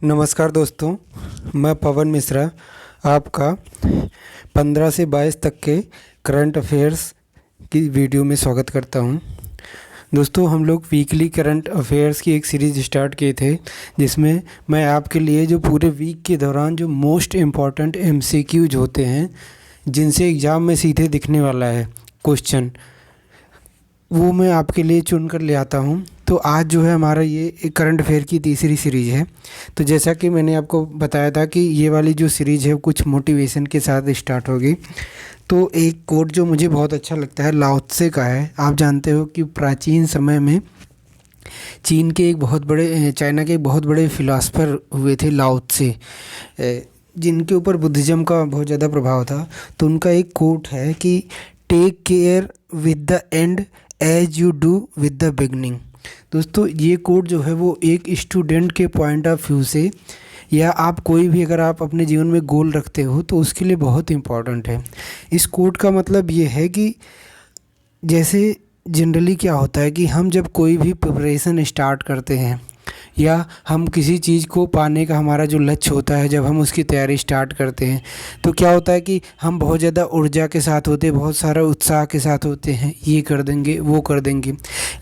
नमस्कार दोस्तों, मैं पवन मिश्रा आपका 15 से 22 तक के करंट अफेयर्स की वीडियो में स्वागत करता हूं। दोस्तों, हम लोग वीकली करंट अफेयर्स की एक सीरीज़ स्टार्ट किए थे, जिसमें मैं आपके लिए जो पूरे वीक के दौरान जो मोस्ट इम्पॉर्टेंट एमसीक्यूज होते हैं, जिनसे एग्ज़ाम में सीधे दिखने वाला है क्वेश्चन, वो मैं आपके लिए चुन कर ले आता हूँ। तो आज जो है हमारा ये एक करंट अफेयर की तीसरी सीरीज़ है। तो जैसा कि मैंने आपको बताया था कि ये वाली जो सीरीज़ है वो कुछ मोटिवेशन के साथ स्टार्ट होगी। तो एक कोट जो मुझे बहुत अच्छा लगता है लाओ त्से का है। आप जानते हो कि प्राचीन समय में चाइना के एक बहुत बड़े फिलासफर हुए थे लाओ त्से, जिनके ऊपर बुद्धिज़्म का बहुत ज़्यादा प्रभाव था। तो उनका एक कोट है कि take care with the end as you do with the beginning. दोस्तों, ये कोड जो है वो एक स्टूडेंट के पॉइंट ऑफ व्यू से, या आप कोई भी अगर आप अपने जीवन में गोल रखते हो तो उसके लिए बहुत इम्पॉर्टेंट है। इस कोड का मतलब ये है कि जैसे जनरली क्या होता है कि हम जब कोई भी प्रिपरेशन स्टार्ट करते हैं, या हम किसी चीज़ को पाने का हमारा जो लक्ष्य होता है, जब हम उसकी तैयारी स्टार्ट करते हैं तो क्या होता है कि हम बहुत ज़्यादा ऊर्जा के साथ होते हैं, बहुत सारा उत्साह के साथ होते हैं, ये कर देंगे वो कर देंगे।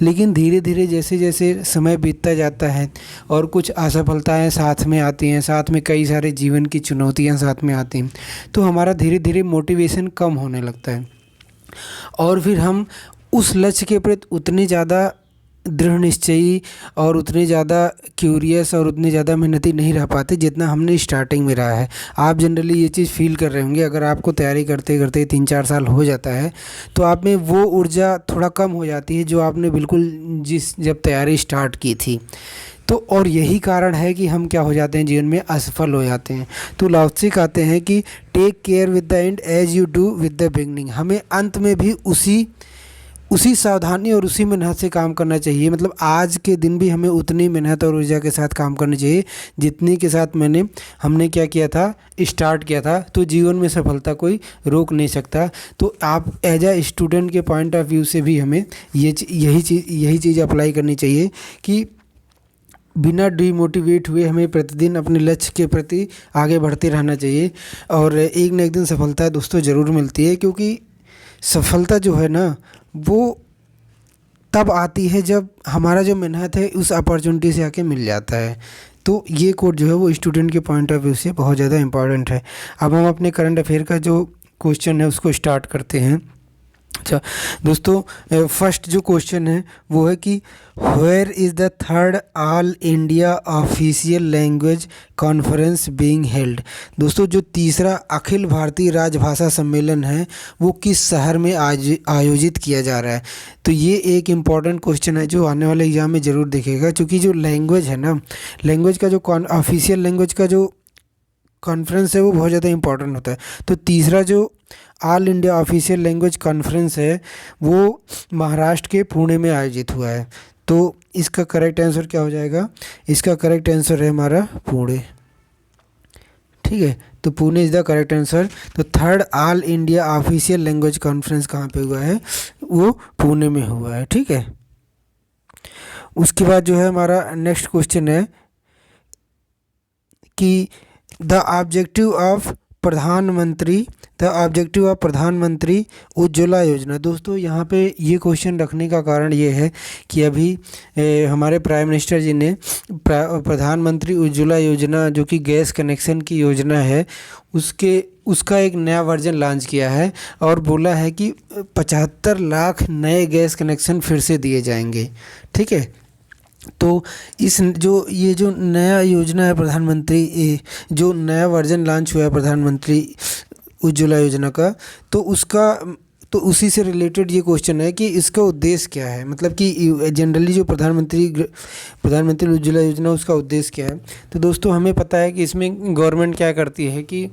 लेकिन धीरे धीरे जैसे जैसे समय बीतता जाता है और कुछ असफलताएं साथ में आती हैं, साथ में कई सारे जीवन की चुनौतियां साथ में आती हैं, तो हमारा धीरे धीरे मोटिवेशन कम होने लगता है और फिर हम उस लक्ष्य के प्रति उतने ज़्यादा दृढ़ निश्चयी और उतने ज़्यादा क्यूरियस और उतने ज़्यादा मेहनती नहीं रह पाते जितना हमने स्टार्टिंग में रहा है। आप जनरली ये चीज़ फील कर रहे होंगे, अगर आपको तैयारी करते करते 3-4 साल हो जाता है तो आप में वो ऊर्जा थोड़ा कम हो जाती है जो आपने बिल्कुल जब तैयारी स्टार्ट की थी। तो और यही कारण है कि हम क्या हो जाते हैं, जीवन में असफल हो जाते हैं। तो लाओ त्से कहते हैं कि take care with the end as you do with the beginning. हमें अंत में भी उसी सावधानी और उसी मेहनत से काम करना चाहिए। मतलब आज के दिन भी हमें उतनी मेहनत और ऊर्जा के साथ काम करनी चाहिए जितनी के साथ हमने क्या किया था, स्टार्ट किया था। तो जीवन में सफलता कोई रोक नहीं सकता। तो आप एज अ स्टूडेंट के पॉइंट ऑफ व्यू से भी हमें यही चीज़ अप्लाई करनी चाहिए कि बिना डिमोटिवेट हुए हमें प्रतिदिन अपने लक्ष्य के प्रति आगे बढ़ते रहना चाहिए। और एक न एक दिन सफलता दोस्तों ज़रूर मिलती है, क्योंकि सफलता जो है ना वो तब आती है जब हमारा जो मेहनत है उस अपॉर्चुनिटी से आके मिल जाता है। तो ये कोड जो है वो स्टूडेंट के पॉइंट ऑफ व्यू से बहुत ज़्यादा इंपॉर्टेंट है। अब हम अपने करंट अफेयर का जो क्वेश्चन है उसको स्टार्ट करते हैं। अच्छा दोस्तों, फर्स्ट जो क्वेश्चन है वो है कि where is the third all India official language conference being held. दोस्तों, जो तीसरा अखिल भारतीय राजभाषा सम्मेलन है वो किस शहर में आयोजित किया जा रहा है। तो ये एक इम्पॉर्टेंट क्वेश्चन है जो आने वाले एग्जाम में ज़रूर दिखेगा, क्योंकि जो लैंग्वेज है ना, लैंग्वेज का जो ऑफिशियल लैंग्वेज का जो कॉन्फ्रेंस है वो बहुत ज़्यादा इंपॉर्टेंट होता है। तो तीसरा जो all India official language conference है वो महाराष्ट्र के पुणे में आयोजित हुआ है। तो इसका करेक्ट आंसर क्या हो जाएगा? इसका करेक्ट आंसर है हमारा पुणे। ठीक है, तो Pune is the correct answer. तो third all India official language conference कहाँ पे हुआ है? वो पुणे में हुआ है। ठीक है, उसके बाद जो है हमारा नेक्स्ट क्वेश्चन है कि द ऑब्जेक्टिव ऑफ प्रधानमंत्री उज्ज्वला योजना। दोस्तों, यहाँ पे ये क्वेश्चन रखने का कारण ये है कि अभी हमारे प्राइम मिनिस्टर जी ने प्रधानमंत्री उज्ज्वला योजना, जो कि गैस कनेक्शन की योजना है, उसका एक नया वर्जन लॉन्च किया है और बोला है कि 75 लाख नए गैस कनेक्शन फिर से दिए जाएंगे। ठीक है, तो ये जो नया योजना है जो नया वर्जन लॉन्च हुआ है प्रधानमंत्री उज्ज्वला योजना का, तो उसी से रिलेटेड ये क्वेश्चन है कि इसका उद्देश्य क्या है। मतलब कि जनरली जो प्रधानमंत्री उज्ज्वला योजना उसका उद्देश्य क्या है। तो दोस्तों, हमें पता है कि इसमें गवर्नमेंट क्या करती है कि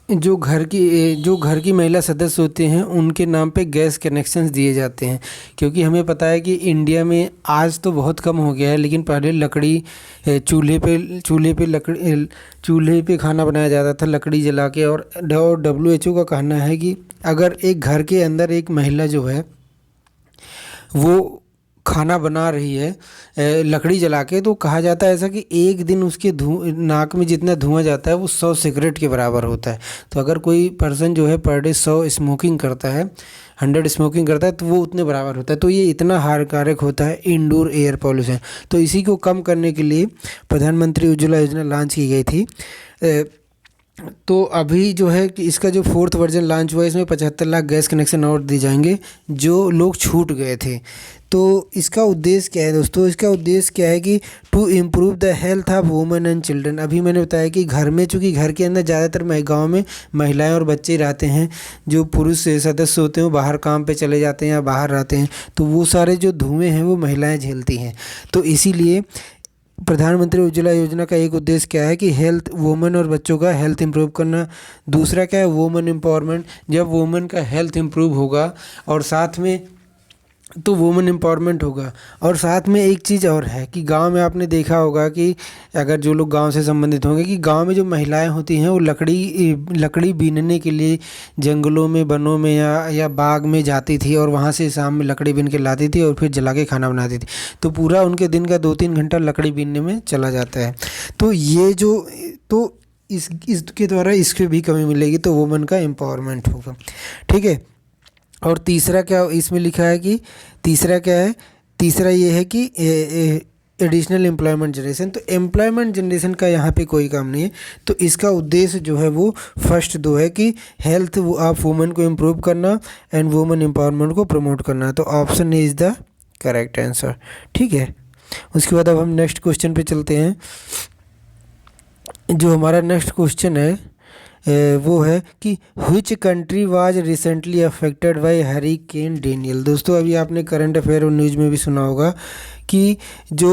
जो घर की महिला सदस्य होते हैं उनके नाम पे गैस कनेक्शंस दिए जाते हैं। क्योंकि हमें पता है कि इंडिया में आज तो बहुत कम हो गया है, लेकिन पहले चूल्हे पे खाना बनाया जाता था लकड़ी जला के। और WHO का कहना है कि अगर एक घर के अंदर एक महिला जो है वो खाना बना रही है लकड़ी जला के, तो कहा जाता है ऐसा कि एक दिन उसके नाक में जितना धुआं जाता है वो 100 सिगरेट के बराबर होता है। तो अगर कोई पर्सन जो है पर डे 100 स्मोकिंग करता है, 100 स्मोकिंग करता है, तो वो उतने बराबर होता है। तो ये इतना हानिकारक होता है इंडोर एयर पॉल्यूशन। तो इसी को कम करने के लिए प्रधानमंत्री उज्ज्वला योजना लॉन्च की गई थी। तो अभी जो है कि इसका जो 4th वर्जन लॉन्च हुआ है, इसमें 75 लाख गैस कनेक्शन और दिए जाएंगे जो लोग छूट गए थे। तो इसका उद्देश्य क्या है दोस्तों? इसका उद्देश्य क्या है कि to improve the health of women and children. अभी मैंने बताया कि घर में, चूँकि घर के अंदर ज़्यादातर गाँव में महिलाएं और बच्चे रहते हैं, जो पुरुष सदस्य होते हैं वो बाहर काम पे चले जाते हैं या बाहर रहते हैं, तो वो सारे जो धुएँ हैं वो महिलाएँ झेलती हैं। तो इसीलिए प्रधानमंत्री उज्ज्वला योजना का एक उद्देश्य क्या है कि हेल्थ, वुमेन और बच्चों का हेल्थ इंप्रूव करना। दूसरा क्या है? Women empowerment. जब वुमेन का हेल्थ इंप्रूव होगा और साथ में, तो वुमेन एम्पावरमेंट होगा। और साथ में एक चीज़ और है कि गांव में आपने देखा होगा कि अगर जो लोग गांव से संबंधित होंगे कि गांव में जो महिलाएं होती हैं वो लकड़ी बीनने के लिए जंगलों में, बनों में या बाग में जाती थी और वहां से शाम में लकड़ी बीन के लाती थी और फिर जला के खाना बनाती थी। तो पूरा उनके दिन का 2-3 घंटा लकड़ी बीनने में चला जाता है। तो ये जो, तो इसके द्वारा इसके भी कमी मिलेगी, तो वुमेन का एम्पावरमेंट होगा। ठीक है। और तीसरा क्या इसमें लिखा है कि तीसरा क्या है? तीसरा ये है कि एडिशनल एम्प्लॉयमेंट जनरेशन। तो एम्प्लॉयमेंट जनरेशन का यहाँ पे कोई काम नहीं है। तो इसका उद्देश्य जो है वो फर्स्ट 2 है कि हेल्थ ऑफ वुमेन को इम्प्रूव करना एंड वुमेन एम्पावरमेंट को प्रमोट करना। तो option A is the correct answer. ठीक है। उसके बाद अब हम नेक्स्ट क्वेश्चन पे चलते हैं। जो हमारा नेक्स्ट क्वेश्चन है वो है कि which country was recently affected by hurricane Daniel. दोस्तों अभी आपने करंट अफेयर और न्यूज़ में भी सुना होगा कि जो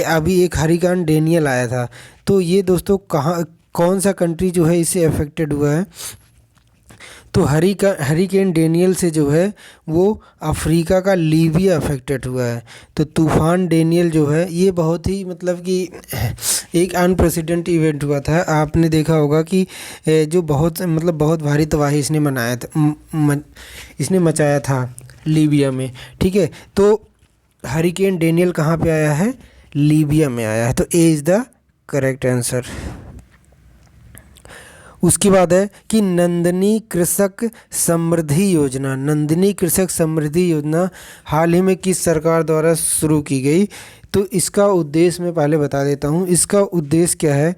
अभी एक हरिकेन डेनियल आया था, तो ये दोस्तों कौन सा कंट्री जो है इससे अफेक्टेड हुआ है? तो हरिकेन डेनियल से जो है वो अफ्रीका का लीबिया अफेक्टेड हुआ है। तो तूफान डेनियल जो है ये बहुत ही मतलब कि एक अनप्रेसिडेंट इवेंट हुआ था। आपने देखा होगा कि जो बहुत भारी तबाही इसने मचाया था लीबिया में। ठीक है। तो हरिकेन डेनियल कहाँ पे आया है? लीबिया में आया है। तो A is the correct answer. उसके बाद है कि नंदिनी कृषक समृद्धि योजना। नंदिनी कृषक समृद्धि योजना हाल ही में किस सरकार द्वारा शुरू की गई? तो इसका उद्देश्य मैं पहले बता देता हूँ। इसका उद्देश्य क्या है?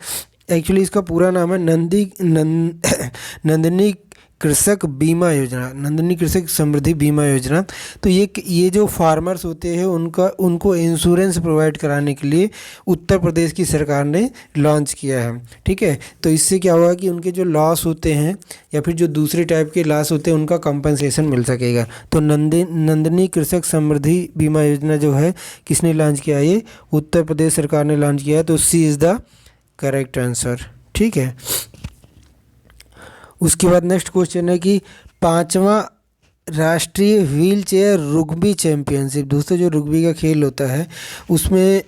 एक्चुअली इसका पूरा नाम है नंदिनी कृषक बीमा योजना, नंदिनी कृषक समृद्धि बीमा योजना। तो ये जो फार्मर्स होते हैं उनको इंश्योरेंस प्रोवाइड कराने के लिए उत्तर प्रदेश की सरकार ने लॉन्च किया है। ठीक है। तो इससे क्या होगा कि उनके जो लॉस होते हैं या फिर जो दूसरे टाइप के लॉस होते हैं उनका कंपनसेशन मिल सकेगा। तो नंदिनी कृषक समृद्धि बीमा योजना जो है किसने लॉन्च किया? ये उत्तर प्रदेश सरकार ने लॉन्च किया है। तो सी इज़ द करेक्ट आंसर। ठीक है। उसके बाद नेक्स्ट क्वेश्चन है कि 5वां राष्ट्रीय व्हील चेयर रुग्बी चैम्पियनशिप। दोस्तों जो रुग्बी का खेल होता है उसमें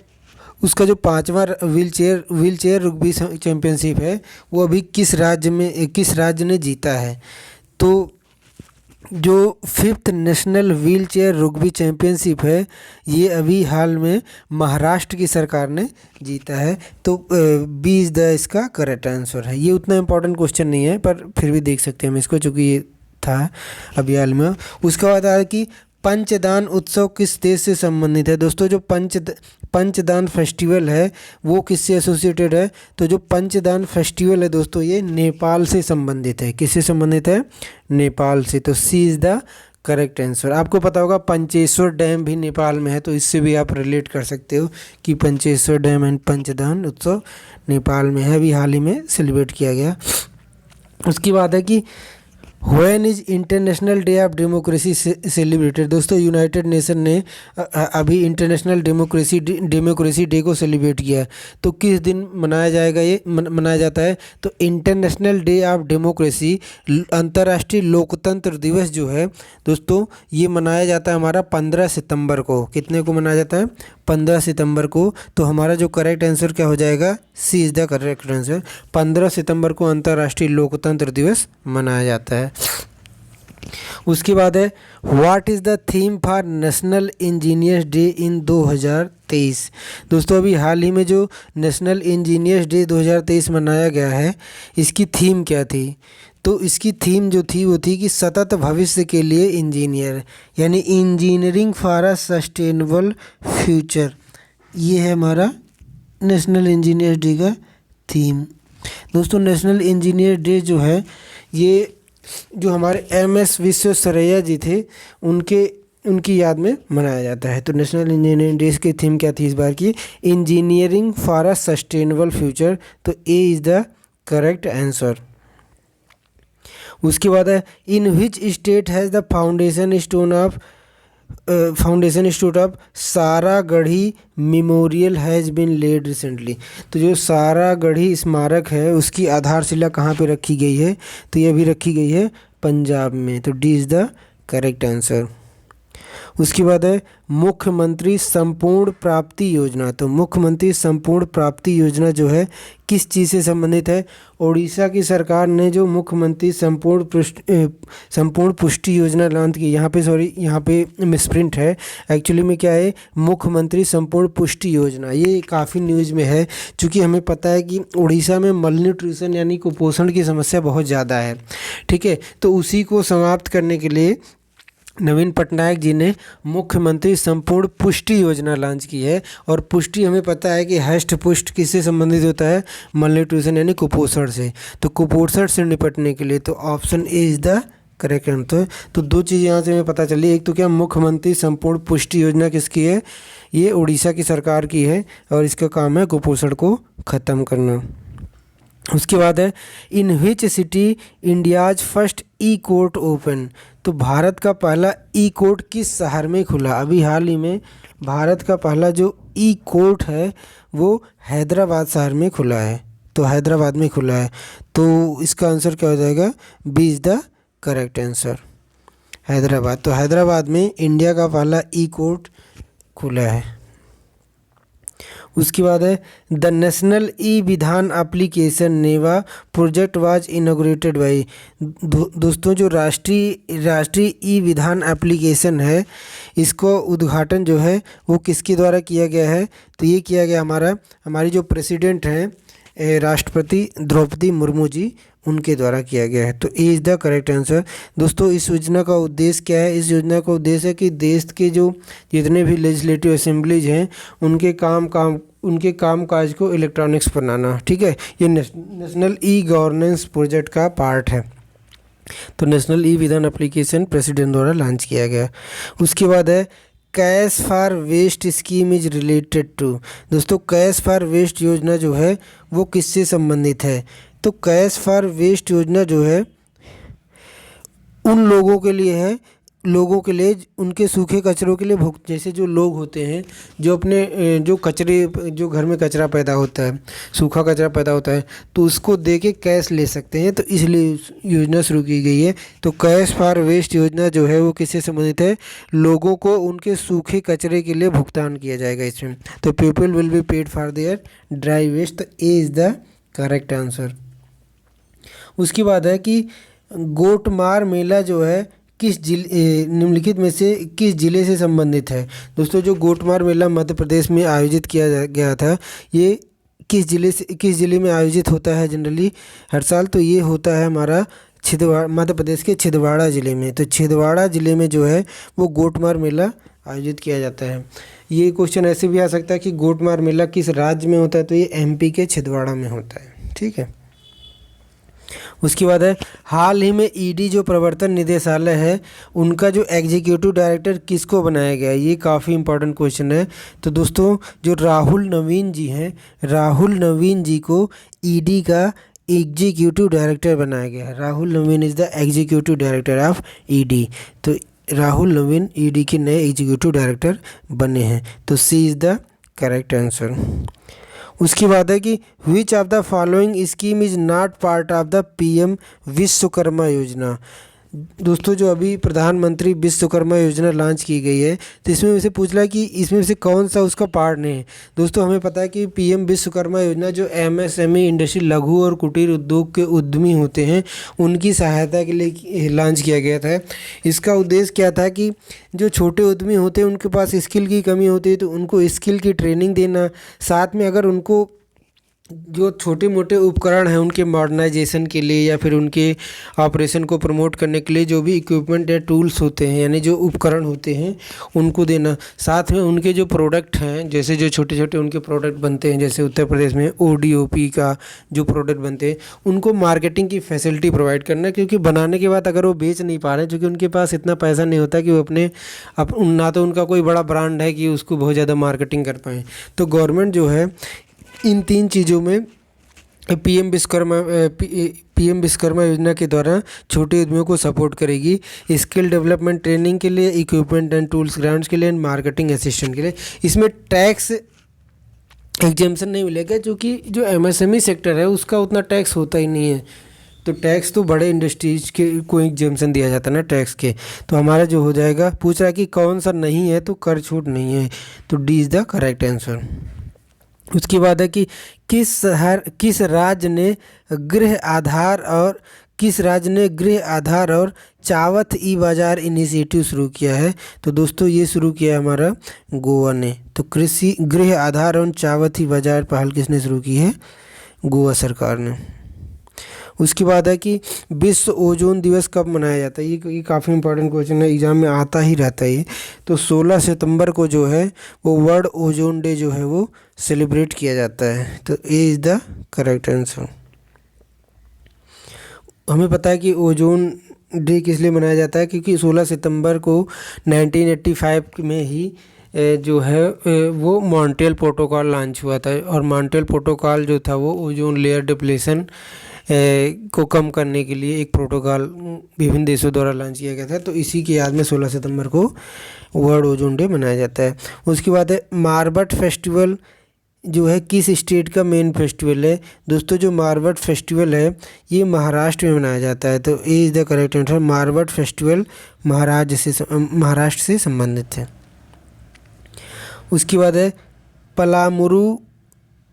उसका जो 5वां व्हील चेयर रुग्बी चैम्पियनशिप है वो अभी किस राज्य ने जीता है? तो जो 5th national wheel chair rugby championship है ये अभी हाल में महाराष्ट्र की सरकार ने जीता है। तो बी इज़ द इसका करेक्ट आंसर है। ये उतना इम्पोर्टेंट क्वेश्चन नहीं है पर फिर भी देख सकते हैं हम इसको, चूँकि ये था अभी हाल में। उसके बाद आया कि पंचदान उत्सव किस देश से संबंधित है? दोस्तों जो पंचदान फेस्टिवल है वो किससे एसोसिएटेड है? तो जो पंचदान फेस्टिवल है दोस्तों ये नेपाल से संबंधित है। किससे संबंधित है? नेपाल से। तो सी इज़ द करेक्ट आंसर। आपको पता होगा पंचेश्वर डैम भी नेपाल में है, तो इससे भी आप रिलेट कर सकते हो कि पंचेश्वर डैम एंड पंचदान उत्सव नेपाल में है, अभी हाल ही में सेलिब्रेट किया गया। उसके बाद है कि when is international day of democracy celebrated. दोस्तों यूनाइटेड नेशन ने अभी इंटरनेशनल डेमोक्रेसी डे को सेलिब्रेट किया है। तो किस दिन मनाया जाएगा? ये मनाया जाता है तो इंटरनेशनल डे ऑफ डेमोक्रेसी, अंतर्राष्ट्रीय लोकतंत्र दिवस जो है दोस्तों ये मनाया जाता है हमारा 15 सितंबर को। कितने को मनाया जाता है? 15 सितंबर को। तो हमारा जो करेक्ट आंसर क्या हो जाएगा? सी इज़ द करेक्ट आंसर। 15 सितंबर को अंतर्राष्ट्रीय लोकतंत्र दिवस मनाया जाता है। उसके बाद है what is the theme for national engineers day in 2023। दोस्तों अभी हाल ही में जो नेशनल इंजीनियर्स डे 2023 मनाया गया है, इसकी थीम क्या थी? तो इसकी थीम जो थी वो थी कि सतत भविष्य के लिए इंजीनियर, यानी engineering for a sustainable future. ये है हमारा नेशनल इंजीनियर्स डे का थीम। दोस्तों नेशनल इंजीनियर डे जो है, ये जो हमारे MS विश्वेश्वरैया जी थे उनकी याद में मनाया जाता है। तो नेशनल इंजीनियरिंग डे की थीम क्या थी इस बार की? Engineering for a sustainable future. तो A is the correct answer. उसके बाद है in which state has the foundation stone of Saragarhi memorial has been laid recently. तो जो सारागढ़ी स्मारक है उसकी आधारशिला कहाँ पे रखी गई है? तो ये भी रखी गई है पंजाब में। तो D is the correct answer. उसके बाद है मुख्यमंत्री संपूर्ण प्राप्ति योजना। तो मुख्यमंत्री संपूर्ण प्राप्ति योजना जो है किस चीज़ से संबंधित है? उड़ीसा की सरकार ने जो मुख्यमंत्री संपूर्ण पुष्टि योजना लॉन्च की, यहाँ पे मिसप्रिंट है। एक्चुअली में क्या है? मुख्यमंत्री संपूर्ण पुष्टि योजना। ये काफ़ी न्यूज़ में है, क्योंकि हमें पता है कि उड़ीसा में मलन्यूट्रिशन यानी कुपोषण की समस्या बहुत ज़्यादा है। ठीक है, तो उसी को समाप्त करने के लिए नवीन पटनायक जी ने मुख्यमंत्री संपूर्ण पुष्टि योजना लॉन्च की है। और पुष्टि हमें पता है कि हष्ट पुष्ट किससे संबंधित होता है? मलन्यूट्रिशन यानी कुपोषण से। तो कुपोषण से निपटने के लिए तो option A is the correct answer. तो दो चीज़ यहाँ से हमें पता चली, एक तो क्या मुख्यमंत्री संपूर्ण पुष्टि योजना किसकी है? ये उड़ीसा की सरकार की है और इसका काम है कुपोषण को ख़त्म करना। उसके बाद है in which city India's first e court open. तो भारत का पहला ई कोर्ट किस शहर में खुला? अभी हाल ही में भारत का पहला जो ई कोर्ट है वो हैदराबाद शहर में खुला है। तो हैदराबाद में खुला है। तो इसका आंसर क्या हो जाएगा? B is the correct answer, Hyderabad. तो हैदराबाद में इंडिया का पहला ई कोर्ट खुला है। उसके बाद है the national e Vidhan application NeVA project was inaugurated by. दोस्तों जो राष्ट्रीय ई विधान एप्लीकेशन है, इसको उद्घाटन जो है वो किसके द्वारा किया गया है? तो ये किया गया हमारी जो प्रेसिडेंट हैं राष्ट्रपति द्रौपदी मुर्मू जी, उनके द्वारा किया गया है। तो A is the correct answer. दोस्तों इस योजना का उद्देश्य क्या है? इस योजना का उद्देश्य है कि देश के जो जितने भी लेजिस्लेटिव असेंबलीज हैं उनके काम काज को इलेक्ट्रॉनिक्स बनाना। ठीक है, ये नेशनल ई गवर्नेंस प्रोजेक्ट का पार्ट है। तो national e Vidhan application president द्वारा लॉन्च किया गया। उसके बाद है cash for waste scheme is related to. दोस्तों कैश फॉर वेस्ट योजना जो है वो किससे संबंधित है? तो कैश फॉर वेस्ट योजना जो है उन लोगों के लिए है, उनके सूखे कचरों के लिए जैसे जो लोग होते हैं जो अपने जो घर में कचरा पैदा होता है, सूखा कचरा पैदा होता है, तो उसको दे के कैश ले सकते हैं। तो इसलिए योजना शुरू की गई है। तो कैश फॉर वेस्ट योजना जो है वो किससे संबंधित है? लोगों को उनके सूखे कचरे के लिए भुगतान किया जाएगा इसमें। तो people will be paid for their dry waste. तो A is the correct answer. उसके बाद है कि गोटमार मेला जो है निम्नलिखित में से किस जिले से संबंधित है? दोस्तों जो गोटमार मेला मध्य प्रदेश में आयोजित किया गया था, ये किस जिले में आयोजित होता है जनरली हर साल? तो ये होता है हमारा मध्य प्रदेश के छिंदवाड़ा ज़िले में। तो छिंदवाड़ा ज़िले में जो है वो गोटमार मेला आयोजित किया जाता है। ये क्वेश्चन ऐसे भी आ सकता है कि गोटमार मेला किस राज्य में होता है? तो ये MP के छिंदवाड़ा में होता है। ठीक है। उसके बाद है हाल ही में ED जो प्रवर्तन निदेशालय है उनका जो एग्जीक्यूटिव डायरेक्टर किसको बनाया गया है? ये काफ़ी इंपॉर्टेंट क्वेश्चन है। तो दोस्तों जो राहुल नवीन जी हैं, राहुल नवीन जी को ED का एग्जीक्यूटिव डायरेक्टर बनाया गया है। Rahul Naveen is the executive director of ED। तो राहुल नवीन ED के नए एग्जीक्यूटिव डायरेक्टर बने हैं। तो सी इज़ द करेक्ट आंसर। उसकी बात है कि which of the following scheme is not part of the PM Vishwakarma योजना। दोस्तों जो अभी प्रधानमंत्री विश्वकर्मा योजना लॉन्च की गई है, तो इसमें से पूछ रहा है कि इसमें से कौन सा उसका पार्ट नहीं है। दोस्तों हमें पता है कि पीएम विश्वकर्मा योजना जो एमएसएमई इंडस्ट्री, लघु और कुटीर उद्योग के उद्यमी होते हैं, उनकी सहायता के लिए लॉन्च किया गया था। इसका उद्देश्य क्या था कि जो छोटे उद्यमी होते हैं उनके पास स्किल की कमी होती है, तो उनको स्किल की ट्रेनिंग देना, साथ में अगर उनको जो छोटे मोटे उपकरण हैं उनके मॉडर्नाइजेशन के लिए या फिर उनके ऑपरेशन को प्रमोट करने के लिए जो भी इक्विपमेंट या टूल्स होते हैं, यानी जो उपकरण होते हैं उनको देना। साथ में उनके जो प्रोडक्ट हैं, जैसे जो छोटे छोटे उनके प्रोडक्ट बनते हैं, जैसे उत्तर प्रदेश में ओडीओपी का जो प्रोडक्ट बनते हैं, उनको मार्केटिंग की फैसिलिटी प्रोवाइड करना। क्योंकि बनाने के बाद अगर वो बेच नहीं पा रहे, क्योंकि उनके पास इतना पैसा नहीं होता कि वो ना तो उनका कोई बड़ा ब्रांड है कि उसको बहुत ज़्यादा मार्केटिंग कर पाएँ, तो गवर्नमेंट जो है इन 3 चीज़ों में पीएम विश्वकर्मा योजना के द्वारा छोटे उद्यमियों को सपोर्ट करेगी। स्किल डेवलपमेंट ट्रेनिंग के लिए, इक्विपमेंट एंड टूल्स ग्रांट्स के लिए, मार्केटिंग असिस्टेंट के लिए। इसमें टैक्स एग्जेम्पशन नहीं मिलेगा, क्योंकि जो एमएसएमई सेक्टर है उसका उतना टैक्स होता ही नहीं है। तो टैक्स तो बड़े इंडस्ट्रीज के को एग्जेम्पशन दिया जाता है ना टैक्स के। तो हमारा जो हो जाएगा, पूछ रहा है कि कौन सा नहीं है, तो कर छूट नहीं है, तो D is the correct answer. उसके बाद है कि किस राज्य ने गृह आधार और चावत ई बाज़ार इनिशिएटिव शुरू किया है। तो दोस्तों ये शुरू किया है हमारा गोवा ने। तो कृषि गृह आधार और चावत ई बाज़ार पहल किसने शुरू की है? गोवा सरकार ने। उसके बाद है कि विश्व ओजोन दिवस कब मनाया जाता है? ये काफ़ी इंपॉर्टेंट क्वेश्चन है, एग्जाम में आता ही रहता है ये। तो 16 सितंबर को जो है वो वर्ल्ड ओजोन डे जो है वो सेलिब्रेट किया जाता है। तो A is the correct answer. हमें पता है कि ओजोन डे किस लिए मनाया जाता है, क्योंकि 16 सितंबर को 1985 में ही जो है वो मॉन्ट्रियल प्रोटोकॉल लॉन्च हुआ था। और मॉन्ट्रियल प्रोटोकॉल जो था वो ओजोन लेयर डिप्लेशन को कम करने के लिए एक प्रोटोकॉल विभिन्न देशों द्वारा लॉन्च किया गया था। तो इसी की याद में 16 सितंबर को वर्ल्ड ओजोन डे मनाया जाता है। उसके बाद है मारबट फेस्टिवल जो है किस स्टेट का मेन फेस्टिवल है? दोस्तों जो मारबट फेस्टिवल है ये महाराष्ट्र में मनाया जाता है। तो A is the correct answer. Marbat festival Maharashtra से संबंधित है। उसके बाद है Palamuru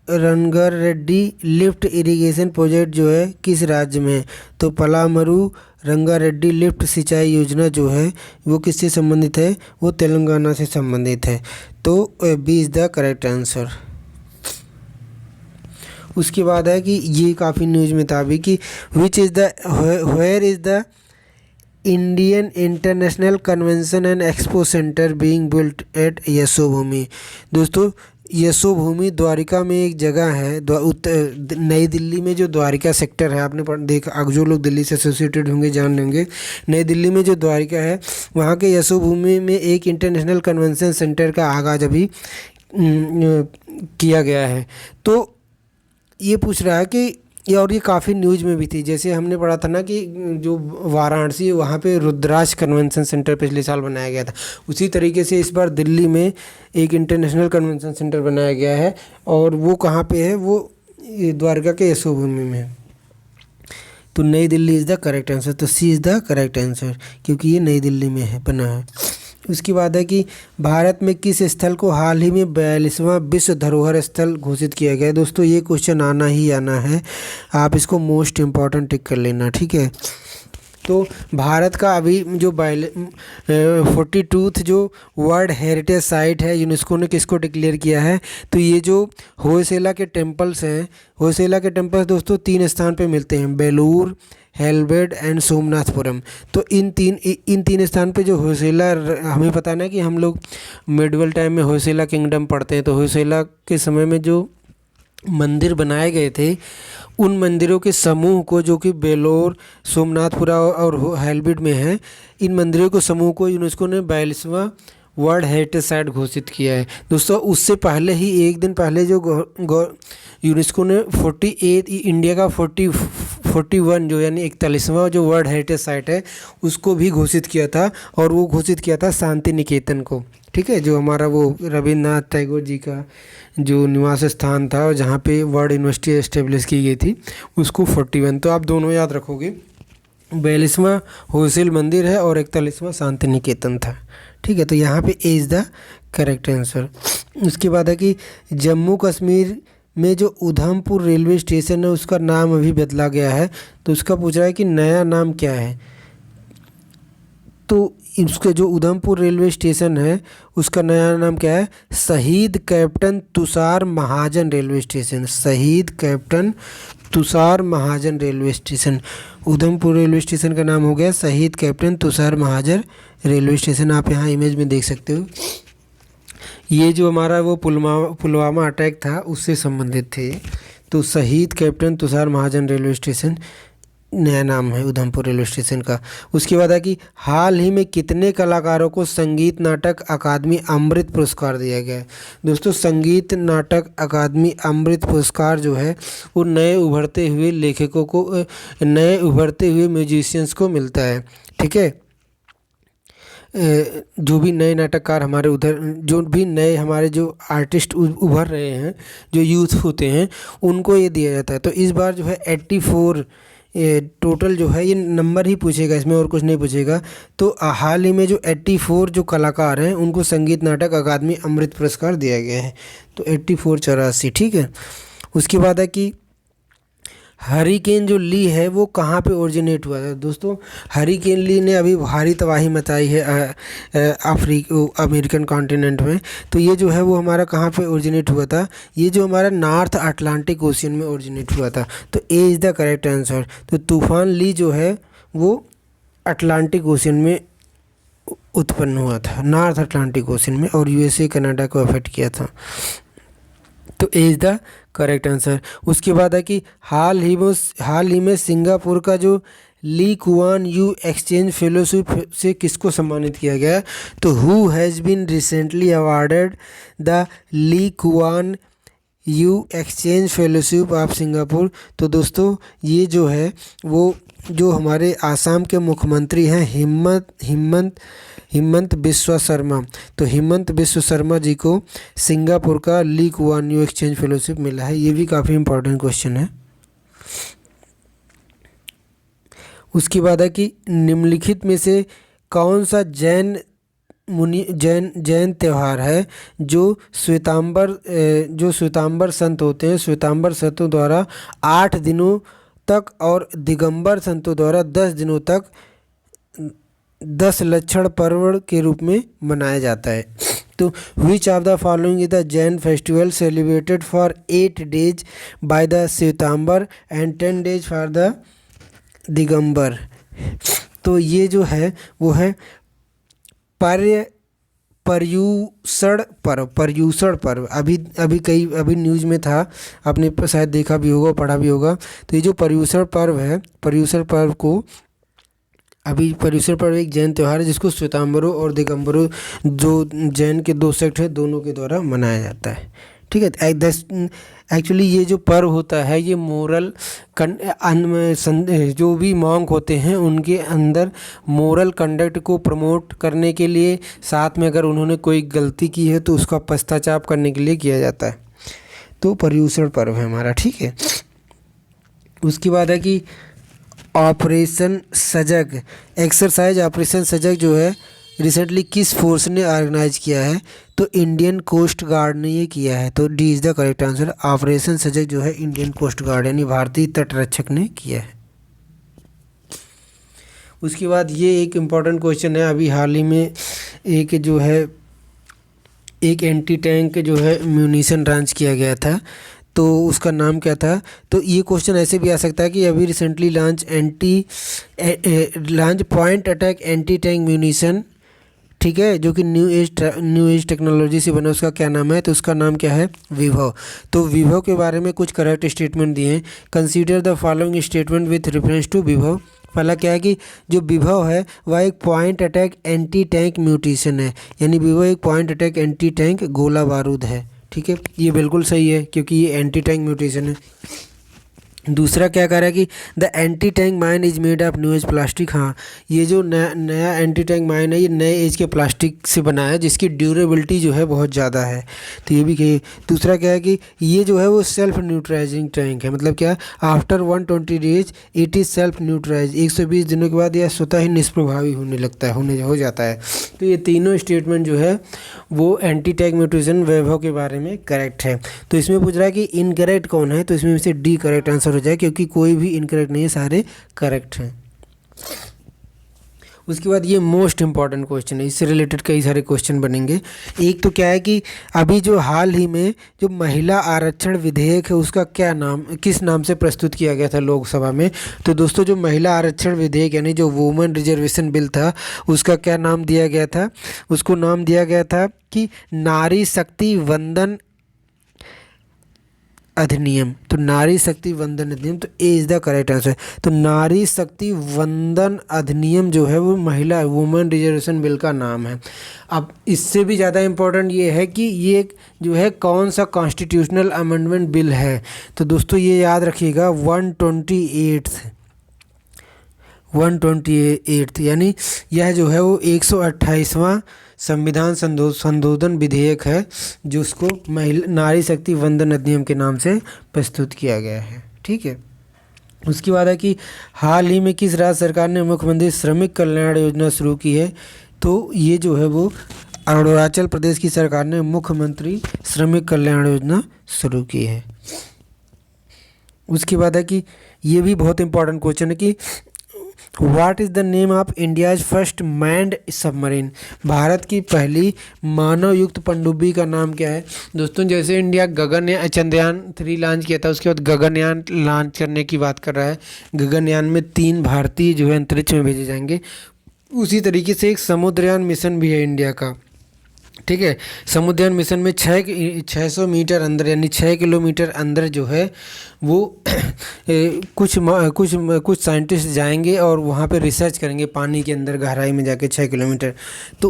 Rangareddy lift irrigation project जो है किस राज्य में है? तो पलामरू रंगारेड्डी लिफ्ट सिंचाई योजना जो है वो किससे संबंधित है? वो तेलंगाना से संबंधित है। तो B is the correct answer. उसके बाद है कि ये काफ़ी न्यूज़ में था अभी कि where is the Indian International Convention and Expo Centre being built at Yashobhoomi. दोस्तों यशोभूमि द्वारिका में एक जगह है, नई दिल्ली में जो द्वारिका सेक्टर है, आपने देखा, जो लोग दिल्ली से एसोसिएटेड होंगे जान लेंगे। नई दिल्ली में जो द्वारिका है वहाँ के यशोभूमि में एक इंटरनेशनल कन्वेंशन सेंटर का आगाज़ अभी किया गया है। तो ये पूछ रहा है कि और ये काफ़ी न्यूज़ में भी थी, जैसे हमने पढ़ा था ना कि जो वाराणसी है वहाँ पे रुद्राक्ष कन्वेंशन सेंटर पिछले साल बनाया गया था, उसी तरीके से इस बार दिल्ली में एक इंटरनेशनल कन्वेंशन सेंटर बनाया गया है। और वो कहाँ पे है? वो द्वारका के यशोभूमि में है। तो नई Delhi is the correct answer. तो सी इज़ द करेक्ट आंसर, क्योंकि ये नई दिल्ली में है, बना है। उसके बाद है कि भारत में किस स्थल को हाल ही में 42वां विश्व धरोहर स्थल घोषित किया गया है? दोस्तों ये क्वेश्चन आना ही आना है, आप इसको मोस्ट इम्पॉर्टेंट टिक कर लेना, ठीक है। तो भारत का अभी जो 42th जो वर्ल्ड हेरिटेज साइट है यूनेस्को ने किसको डिक्लेयर किया है? तो ये जो होयसला के टेम्पल्स हैं, होयसला के टेम्पल्स दोस्तों 3 स्थान पे मिलते हैं, बेलूर, हेलबेड एंड सोमनाथपुरम। तो इन तीन स्थान पे जो होयसला, हमें पता ना कि हम लोग मिडवल टाइम में होयसला किंगडम पढ़ते हैं। तो होयसला के समय में जो मंदिर बनाए गए थे उन मंदिरों के समूह को, जो कि बेलोर, सोमनाथपुरा और हेलबेड में है, इन मंदिरों के समूह को यूनेस्को ने 42वां वर्ल्ड हेरिटेज साइट घोषित किया है। दोस्तों उससे पहले ही एक दिन पहले जो यूनेस्को ने 48 इंडिया का 41 जो यानी 41वां जो वर्ल्ड हेरिटेज साइट है उसको भी घोषित किया था, और वो घोषित किया था शांति निकेतन को, ठीक है, जो हमारा वो रविन्द्रनाथ टैगोर जी का जो निवास स्थान था और जहाँ पे वर्ल्ड यूनिवर्सिटी एस्टेब्लिश की गई थी उसको 41। तो आप दोनों याद रखोगे 42वां होसिल मंदिर है और 41वां शांति निकेतन था। ठीक है, तो यहाँ पे ए इज़ द करेक्ट आंसर। उसके बाद है कि जम्मू कश्मीर में जो उधमपुर रेलवे स्टेशन है उसका नाम अभी बदला गया है, तो उसका पूछ रहा है कि नया नाम क्या है। तो उसके जो उधमपुर रेलवे स्टेशन है उसका नया नाम क्या है? Shaheed captain Tushar Mahajan railway station. Shaheed captain Tushar Mahajan railway station. Udhampur railway station का नाम हो गया Shaheed captain Tushar Mahajan railway station. आप यहाँ इमेज में देख सकते हो। ये जो हमारा वो पुलवामा अटैक था उससे संबंधित थे। तो शहीद captain Tushar Mahajan railway station नया नाम है उधमपुर रेलवे स्टेशन का। उसके बाद है कि हाल ही में कितने कलाकारों को संगीत नाटक अकादमी अमृत पुरस्कार दिया गया है? दोस्तों, संगीत नाटक अकादमी अमृत पुरस्कार जो है वो नए उभरते हुए लेखकों को, नए उभरते हुए म्यूजिशियंस को मिलता है। ठीक है, जो भी नए नाटककार हमारे उधर, जो भी नए हमारे जो आर्टिस्ट उभर रहे हैं, जो यूथ होते हैं, उनको ये दिया जाता है। तो इस बार जो है 84 टोटल जो है ये नंबर ही पूछेगा, इसमें और कुछ नहीं पूछेगा। तो हाल ही में जो 84 जो कलाकार हैं उनको संगीत नाटक अकादमी अमृत पुरस्कार दिया गया है। तो 84 84। ठीक है, उसके बाद है कि हरिकेन जो ली है वो कहाँ पे ओरिजिनेट हुआ था? दोस्तों, हरिकेन ली ने अभी भारी तबाही मचाई है अमेरिकन कॉन्टिनेंट में। तो ये जो है वो हमारा कहाँ पे ओरिजिनेट हुआ था? ये जो हमारा नॉर्थ अटलांटिक ओशियन में ओरिजिनेट हुआ था। तो A is the correct answer. तो तूफान ली जो है वो अटलांटिक ओशियन में उत्पन्न हुआ था, नॉर्थ अटलांटिक ओशियन में, और यूएसए कनाडा को अफेक्ट किया था। तो A is the correct answer. उसके बाद है कि हाल ही में सिंगापुर का जो Lee Kuan Yew exchange fellowship से किसको सम्मानित किया गया? तो who has been recently awarded the Lee Kuan Yew exchange fellowship of Singapore? तो दोस्तों, ये जो है वो जो हमारे आसाम के मुख्यमंत्री हैं हिमंत बिस्वा शर्मा। तो हिमंत बिस्वा शर्मा जी को सिंगापुर का Lee Kuan Yew exchange fellowship मिला है। ये भी काफ़ी इंपॉर्टेंट क्वेश्चन है। उसके बाद है कि निम्नलिखित में से कौन सा जैन त्यौहार है जो श्वेतांबर संत होते हैं, श्वेतांबर संतों द्वारा 8 दिनों तक और दिगंबर संतों द्वारा 10 दिनों तक 10 लक्षण पर्व के रूप में मनाया जाता है? तो which of the following is the Jain festival celebrated for 8 days by the Shvetambar and 10 days for the Digambar? तो ये जो है वो है पर्यूषण पर्व। अभी न्यूज़ में था, आपने शायद देखा भी होगा, पढ़ा भी होगा। तो ये जो पर्यूषण पर्व है, पर्यूषण पर्व एक जैन त्यौहार है जिसको श्वेतांबरों और दिगंबरों, जो जैन के 2 सेक्ट है, दोनों के द्वारा मनाया जाता है। ठीक है, एक्चुअली ये जो पर्व होता है ये मोरल जो भी मॉन्क होते हैं उनके अंदर मोरल कंडक्ट को प्रमोट करने के लिए, साथ में अगर उन्होंने कोई गलती की है तो उसका पश्चाताप करने के लिए किया जाता है। तो पर्यूषण पर्व है हमारा। ठीक है, उसके बाद है कि ऑपरेशन सजग, एक्सरसाइज ऑपरेशन सजग जो है रिसेंटली किस फोर्स ने ऑर्गेनाइज किया है? तो इंडियन कोस्ट गार्ड ने ये किया है। तो D is the correct answer. Operation सजग जो है इंडियन कोस्ट गार्ड यानी भारतीय तटरक्षक ने किया है। उसके बाद ये एक इम्पॉर्टेंट क्वेश्चन है, अभी हाल ही में एक जो है एक एंटी टैंक जो है म्यूनिशन लॉन्च किया गया था, तो उसका नाम क्या था? तो ये क्वेश्चन ऐसे भी आ सकता है कि अभी recently launch point attack anti tank munition, ठीक है, जो कि न्यू एज टेक्नोलॉजी से बना, उसका क्या नाम है? तो उसका नाम क्या है? विभव। तो विभव के बारे में कुछ करेक्ट स्टेटमेंट दिए हैं। Consider the following statement with reference to Vibhav. पहला क्या है कि जो विभव है वह एक point attack anti tank mutation है, यानी विभव एक पॉइंट अटैक एंटी टैंक गोला बारूद है। ठीक है, ये बिल्कुल सही है क्योंकि ये एंटी टैंक म्यूटेशन है। दूसरा क्या कह रहा है कि the anti tank mine is made of new age plastic. हाँ, ये जो नया एंटी टैंक माइन है ये नए एज के प्लास्टिक से बना है जिसकी ड्यूरेबिलिटी जो है बहुत ज़्यादा है। तो ये भी कही। दूसरा क्या है कि ये जो है वो सेल्फ न्यूट्राइजिंग टैंक है, मतलब क्या, after 120 days it is self neutralise, 120 दिनों के बाद यह स्वतः ही निष्प्रभावी होने लगता है, हो जाता है। तो ये तीनों स्टेटमेंट जो है वो एंटी टैंक म्यूटेशन वैभव के बारे में करेक्ट है। तो इसमें पूछ रहा है कि इनकरेक्ट कौन है, तो इसमें से डी करेक्ट आंसर हो जाए, क्योंकि कोई भी इनकरेक्ट नहीं है, सारे करेक्ट हैं। उसके बाद ये मोस्ट इंपॉर्टेंट क्वेश्चन है, इससे रिलेटेड कई सारे क्वेश्चन बनेंगे। एक तो क्या है कि अभी जो हाल ही में जो महिला आरक्षण विधेयक है उसका क्या नाम, किस नाम से प्रस्तुत किया गया था लोकसभा में। तो दोस्तों जो महिला आरक्षण विधेयक यानी जो वुमेन रिजर्वेशन बिल था उसका क्या नाम दिया गया था, उसको नाम दिया गया था कि नारी शक्ति वंदन अधिनियम। तो नारी शक्ति वंदन अधिनियम, तो A is the correct answer. तो नारी शक्ति वंदन अधिनियम जो है वो महिला वुमेन रिजर्वेशन बिल का नाम है। अब इससे भी ज़्यादा इम्पोर्टेंट ये है कि ये जो है कौन सा कॉन्स्टिट्यूशनल अमेंडमेंट बिल है। तो दोस्तों ये याद रखिएगा 128 यानी यह जो है वो 128वां संविधान संशोधन विधेयक है जिसको महिला नारी शक्ति वंदन अधिनियम के नाम से प्रस्तुत किया गया है। ठीक है। उसके बाद है कि हाल ही में किस राज्य सरकार ने मुख्यमंत्री श्रमिक कल्याण योजना शुरू की है। तो ये जो है वो अरुणाचल प्रदेश की सरकार ने मुख्यमंत्री श्रमिक कल्याण योजना शुरू की है। उसके बाद है कि ये भी बहुत इंपॉर्टेंट क्वेश्चन है कि what is the name of India's first manned submarine. Bharat की पहली मानव युक्त पनडुब्बी का नाम क्या है। दोस्तों जैसे इंडिया चंद्रयान 3 लॉन्च किया था, उसके बाद गगनयान लॉन्च करने की बात कर रहा है। गगनयान में 3 भारतीय जो है अंतरिक्ष में भेजे जाएंगे। उसी तरीके से एक समुद्रयान मिशन भी है इंडिया का। ठीक है। समुद्रयान मिशन में 600 मीटर अंदर यानी 6 किलोमीटर अंदर जो है वो कुछ साइंटिस्ट जाएंगे और वहाँ पे रिसर्च करेंगे पानी के अंदर गहराई में जाके 6 किलोमीटर। तो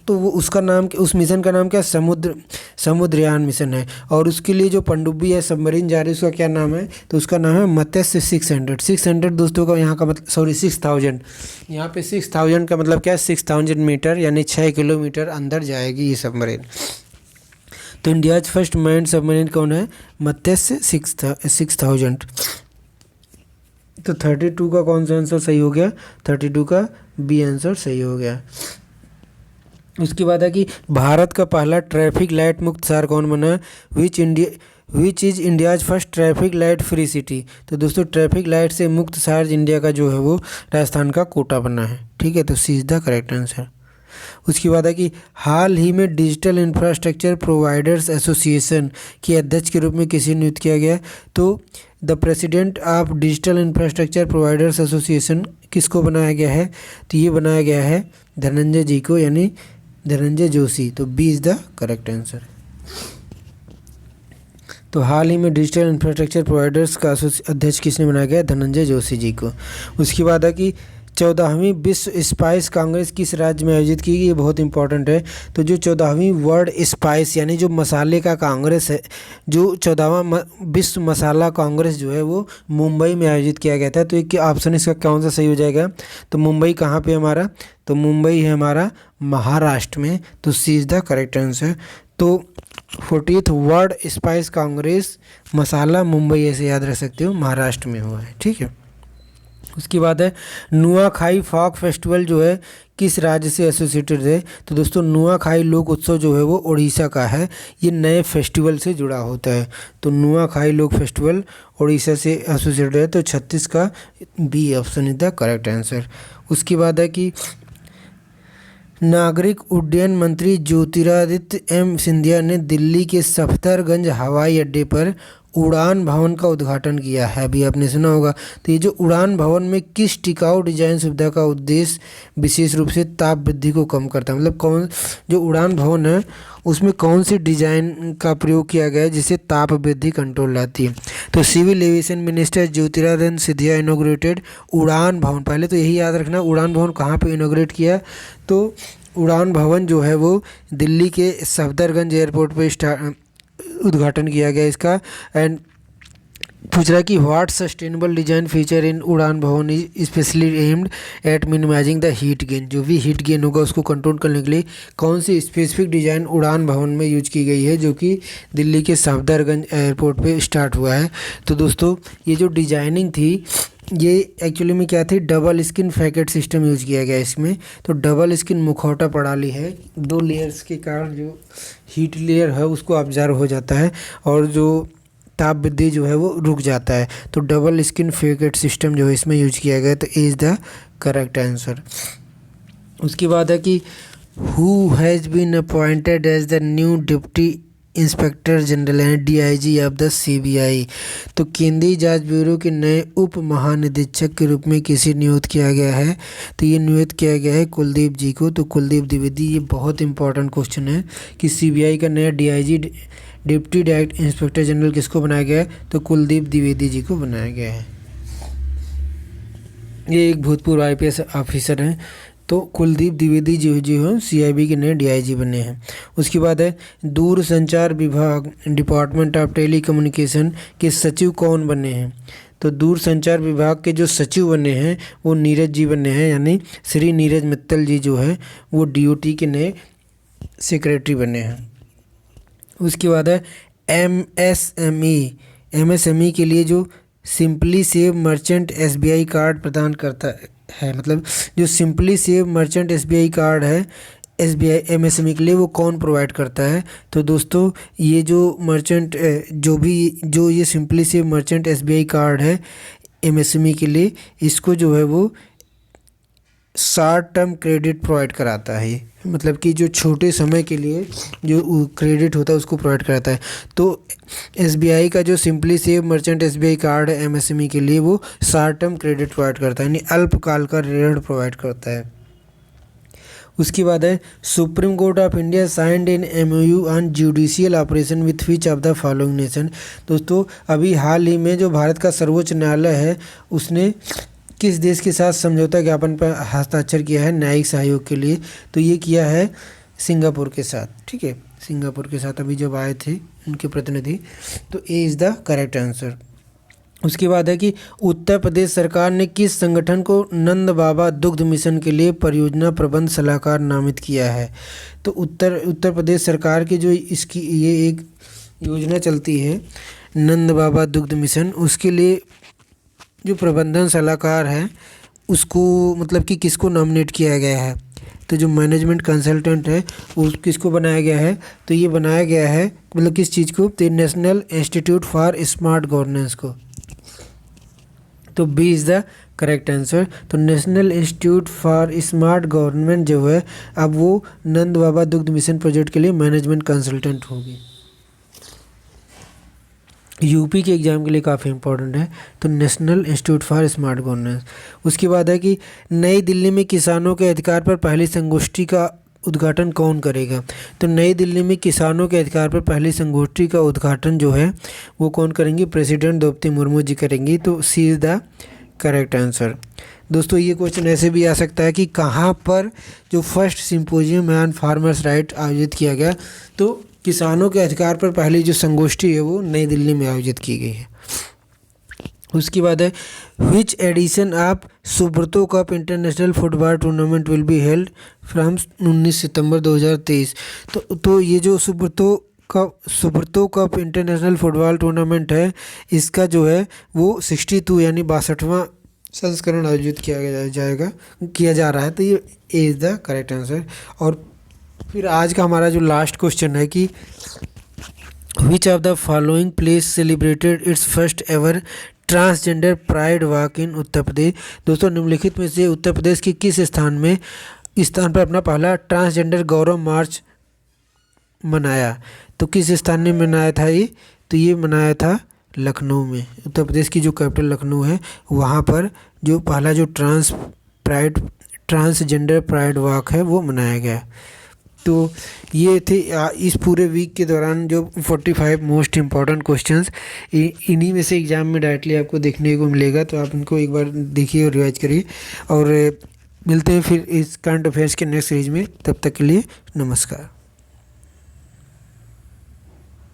उसका नाम, उस मिशन का नाम क्या, समुद्रयान मिशन है। और उसके लिए जो पनडुब्बी है सबमरीन जा रही है उसका क्या नाम है, तो उसका नाम है मत्स्य 600 दोस्तों का यहाँ का मतलब 6000 यहाँ पे 6000 का मतलब क्या है 6000 मीटर यानी 6 किलोमीटर अंदर जाएगी ये सबमरीन। तो इंडिया फर्स्ट मैन्ड सबमरीन कौन है, मत्स्य 6000। तो 32 का कौन सा आंसर सही हो गया, 32 का बी आंसर सही हो गया। उसके बाद है कि भारत का पहला ट्रैफिक लाइट मुक्त शहर कौन बना है, which is India's first traffic light free city. तो दोस्तों ट्रैफिक लाइट से मुक्त शहर इंडिया का जो है वो राजस्थान का कोटा बना है। ठीक है। तो सी इज़ द करेक्ट आंसर। उसके बाद है कि हाल ही में डिजिटल इंफ्रास्ट्रक्चर प्रोवाइडर्स एसोसिएशन के अध्यक्ष के रूप में किसे नियुक्त किया गया। तो the president of digital infrastructure providers association किसको बनाया गया है, तो ये बनाया गया है धनंजय जी को यानी धनंजय जोशी। तो B is the correct answer. तो हाल ही में डिजिटल इंफ्रास्ट्रक्चर प्रोवाइडर्स का अध्यक्ष किसने बनाया गया, धनंजय जोशी जी को। उसके बाद है कि 14वीं विश्व स्पाइस कांग्रेस किस राज्य में आयोजित की गई, ये बहुत इंपॉर्टेंट है। तो जो 14वीं वर्ल्ड स्पाइस यानी जो मसाले का कांग्रेस है, जो 14वां विश्व मसाला कांग्रेस जो है वो मुंबई में आयोजित किया गया था। तो एक ऑप्शन इसका कौन सा सही हो जाएगा, तो मुंबई कहाँ पे हमारा, तो मुंबई है हमारा महाराष्ट्र में। तो सी इज़ द करेक्ट आंसर। तो 40th वर्ल्ड स्पाइस कांग्रेस मसाला मुंबई ऐसे याद रख सकते हो, महाराष्ट्र में हुआ है। ठीक है। उसके बाद है नुआखाई फॉक फेस्टिवल जो है किस राज्य से एसोसिएटेड है। तो दोस्तों नुआखाई लोक उत्सव जो है वो उड़ीसा का है, ये नए फेस्टिवल से जुड़ा होता है। तो नुआखाई लोक फेस्टिवल उड़ीसा से एसोसिएटेड है। तो 36 का B option is the correct answer. उसके बाद है कि नागरिक उड्डयन मंत्री ज्योतिरादित्य एम सिंधिया ने दिल्ली के सफदरगंज हवाई अड्डे पर उड़ान भवन का उद्घाटन किया है, अभी आपने सुना होगा। तो ये जो उड़ान भवन में किस टिकाऊ डिजाइन सुविधा का उद्देश्य विशेष रूप से ताप वृद्धि को कम करता है, मतलब कौन जो उड़ान भवन है उसमें कौन सी डिजाइन का प्रयोग किया गया है जिससे ताप वृद्धि कंट्रोल लाती है। तो civil aviation minister Jyotiraditya Scindia inaugurated Udaan Bhawan. पहले तो यही याद रखना उड़ान भवन कहाँ पे इनोग्रेट किया, तो उड़ान भवन जो है वो दिल्ली के सफदरगंज एयरपोर्ट पे उद्घाटन किया गया इसका। एंड पूछ रहा है कि what sustainable design feature in Udan Bhawan is specially aimed at minimizing the heat gain. जो भी हीट गेन होगा उसको कंट्रोल करने के लिए कौन सी स्पेसिफिक डिज़ाइन उड़ान भवन में यूज की गई है, जो कि दिल्ली के सफदरगंज एयरपोर्ट पे स्टार्ट हुआ है। तो दोस्तों ये जो डिजाइनिंग थी ये एक्चुअली में क्या थी, double skin facet system use किया गया इसमें। तो डबल स्किन मुखौटा प्रणाली है, 2 लेयर्स के कारण जो हीट लेयर है उसको ऑब्जर्व हो जाता है और जो ताप वृद्धि जो है वो रुक जाता है। तो डबल स्किन फैकेट सिस्टम जो है इसमें यूज किया गया, तो इज़ द करेक्ट आंसर। उसके बाद है कि who has been appointed as the new deputy inspector general and DIG of the CBI. तो केंद्रीय जांच ब्यूरो के नए उप महानिदेशक के रूप में किसे नियुक्त किया गया है, तो ये नियुक्त किया गया है कुलदीप जी को। तो कुलदीप द्विवेदी, ये बहुत इंपॉर्टेंट क्वेश्चन है कि सीबीआई का नया DIG deputy direct inspector general किसको बनाया गया है, तो कुलदीप द्विवेदी जी को बनाया गया है। ये एक भूतपूर्व आईपीएस ऑफिसर हैं। तो कुलदीप द्विवेदी जो है सीआईबी के नए डीआईजी बने हैं। उसके बाद है दूरसंचार विभाग डिपार्टमेंट ऑफ टेली कम्युनिकेशन के सचिव कौन बने हैं। तो दूरसंचार विभाग के जो सचिव बने हैं वो नीरज जी बने हैं, यानी श्री नीरज मित्तल जी जो है वो डीओटी के नए सेक्रेटरी बने हैं। उसके बाद है एमएसएमई के लिए जो simply save merchant SBI card प्रदान करता है, मतलब जो simply save merchant SBI card है एसबीआई एमएसएमई के लिए, वो कौन प्रोवाइड करता है। तो दोस्तों ये जो मर्चेंट जो ये simply save merchant SBI card है एमएसएमई के लिए, इसको जो है वो शॉर्ट टर्म क्रेडिट प्रोवाइड कराता है। मतलब कि जो छोटे समय के लिए जो क्रेडिट होता है उसको प्रोवाइड कराता है। तो एसबीआई का जो simply save merchant SBI card है एमएसएमई के लिए, वो शॉर्ट टर्म क्रेडिट प्रोवाइड करता है, यानी अल्पकाल का ऋण प्रोवाइड करता है। उसके बाद है supreme court of India signed in MOU on judicial operation with which of the following nation. दोस्तों अभी हाल ही में जो भारत का सर्वोच्च न्यायालय है उसने किस देश के साथ समझौता ज्ञापन पर हस्ताक्षर किया है न्यायिक सहयोग के लिए, तो ये किया है सिंगापुर के साथ। ठीक है, सिंगापुर के साथ अभी जब आए थे उनके प्रतिनिधि, तो A is the correct answer. उसके बाद है कि उत्तर प्रदेश सरकार ने किस संगठन को नंद बाबा दुग्ध मिशन के लिए परियोजना प्रबंध सलाहकार नामित किया है। तो उत्तर प्रदेश सरकार की जो इसकी ये एक योजना चलती है नंद बाबा दुग्ध मिशन, उसके लिए जो प्रबंधन सलाहकार है उसको मतलब कि किसको नॉमिनेट किया गया है। तो जो मैनेजमेंट कंसल्टेंट है वो किसको बनाया गया है, तो ये बनाया गया है मतलब किस चीज़ को, तो national institute for smart governance को। तो B is the correct answer. तो national institute for smart government जो है अब वो नंद बाबा दुग्ध मिशन प्रोजेक्ट के लिए मैनेजमेंट कंसल्टेंट होगी। यूपी के एग्ज़ाम के लिए काफ़ी इंपॉर्टेंट है। तो national institute for smart governance. उसके बाद है कि नई दिल्ली में किसानों के अधिकार पर पहली संगोष्ठी का उद्घाटन कौन करेगा। तो नई दिल्ली में किसानों के अधिकार पर पहली संगोष्ठी का उद्घाटन जो है वो कौन करेंगे, प्रेसिडेंट द्रौपदी मुर्मू जी करेंगी। तो सी इज़ द करेक्ट आंसर। दोस्तों ये क्वेश्चन ऐसे भी आ सकता है कि कहाँ पर जो first symposium on farmers right आयोजित किया गया, तो किसानों के अधिकार पर पहली जो संगोष्ठी है वो नई दिल्ली में आयोजित की गई है। उसके बाद है which edition of Subroto cup international football tournament will be held from 19 September 2023। तो ये जो Subroto cup international football tournament है इसका जो है वो 62 यानी 62वां संस्करण आयोजित किया जा रहा है। तो ये इज़ द करेक्ट आंसर। और फिर आज का हमारा जो लास्ट क्वेश्चन है कि which of the following place celebrated its first ever transgender pride walk in Uttar Pradesh. दोस्तों निम्नलिखित में से उत्तर प्रदेश के किस स्थान पर अपना पहला ट्रांसजेंडर गौरव मार्च मनाया। तो किस स्थान ने मनाया था ये, तो ये मनाया था लखनऊ में। उत्तर प्रदेश की जो कैपिटल लखनऊ है वहाँ पर जो पहला जो ट्रांसजेंडर प्राइड वॉक है वो मनाया गया। तो ये थे इस पूरे वीक के दौरान जो 45 मोस्ट इम्पॉर्टेंट क्वेश्चंस, इन्हीं में से एग्ज़ाम में डायरेक्टली आपको देखने को मिलेगा। तो आप इनको एक बार देखिए और रिवाइज करिए, और मिलते हैं फिर इस करंट अफेयर्स के नेक्स्ट सीरीज में। तब तक के लिए नमस्कार।